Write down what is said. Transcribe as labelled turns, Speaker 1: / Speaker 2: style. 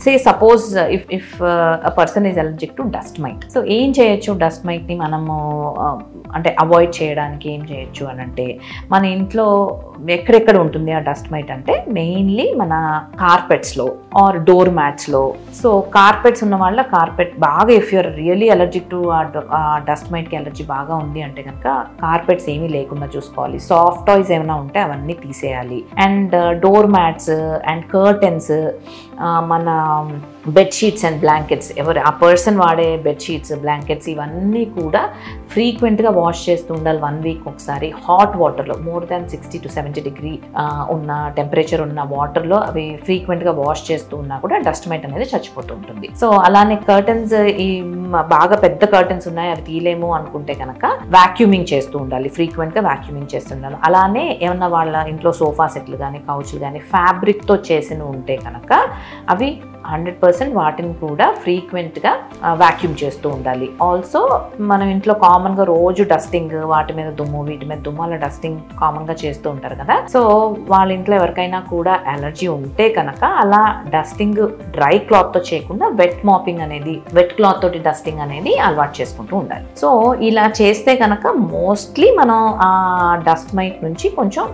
Speaker 1: Say suppose if a person is allergic to dust might, so ఏం చేయొచ్చు dust మైట్ని మనము అంటే అవాయిడ్ చేయడానికి ఏం చేయొచ్చు అని అంటే, మన ఇంట్లో ఎక్కడెక్కడ ఉంటుంది ఆ డస్ట్ మైట్ అంటే మెయిన్లీ మన కార్పెట్స్లో ఆర్ డోర్ మ్యాట్స్లో. సో కార్పెట్స్ ఉన్న వాళ్ళ కార్పెట్ బాగా, if you're really allergic to ఆ డస్ట్ మైట్కి అలర్జీ బాగా ఉంది అంటే కనుక కార్పెట్స్ ఏమీ లేకుండా చూసుకోవాలి. సాఫ్ట్ టాయ్స్ ఏమైనా ఉంటే అవన్నీ తీసేయాలి. And door mats and curtains, మన బెడ్షీట్స్ అండ్ బ్లాంకెట్స్, ఎవరు ఆ పర్సన్ వాడే బెడ్షీట్స్ బ్లాంకెట్స్ ఇవన్నీ కూడా ఫ్రీక్వెంట్గా వాష్ చేస్తూ ఉండాలి. 1 వీక్ ఒకసారి హాట్ వాటర్లో, మోర్ దాన్ 60 to 70 డిగ్రీ ఉన్న టెంపరేచర్ ఉన్న వాటర్లో అవి ఫ్రీక్వెంట్గా వాష్ చేస్తూ ఉన్నా కూడా డస్ట్ మైట్ అనేది చచ్చిపోతూ ఉంటుంది. సో అలానే కర్టన్స్, ఈ బాగా పెద్ద కర్టన్స్ ఉన్నాయి అవి తీలేము అనుకుంటే కనుక వాక్యూమింగ్ చేస్తూ ఉండాలి, ఫ్రీక్వెంట్గా వాక్యూమింగ్ చేస్తూ ఉండాలి. అలానే ఏమన్నా వాళ్ళ ఇంట్లో సోఫా సెట్లు కానీ కౌచ్లు కానీ ఫ్యాబ్రిక్తో చేసిన ఉంటే కనుక అవి 100% వాటిని కూడా ఫ్రీక్వెంట్గా వాక్యూమ్ చేస్తూ ఉండాలి. ఆల్సో మనం ఇంట్లో కామన్గా రోజు డస్టింగ్, వాటి మీద దుమ్ము వీటి మీద దుమ్ము అలా డస్టింగ్ కామన్గా చేస్తూ ఉంటారు కదా. సో వాళ్ళ ఇంట్లో ఎవరికైనా కూడా అలర్జీ ఉంటే కనుక అలా డస్టింగ్ డ్రై క్లాత్తో చేయకుండా వెట్ మాపింగ్ అనేది, వెట్ క్లాత్ తోటి డస్టింగ్ అనేది అలవాటు చేసుకుంటూ ఉండాలి. సో ఇలా చేస్తే కనుక మోస్ట్లీ మనం ఆ డస్ట్ మైట్ నుంచి కొంచెం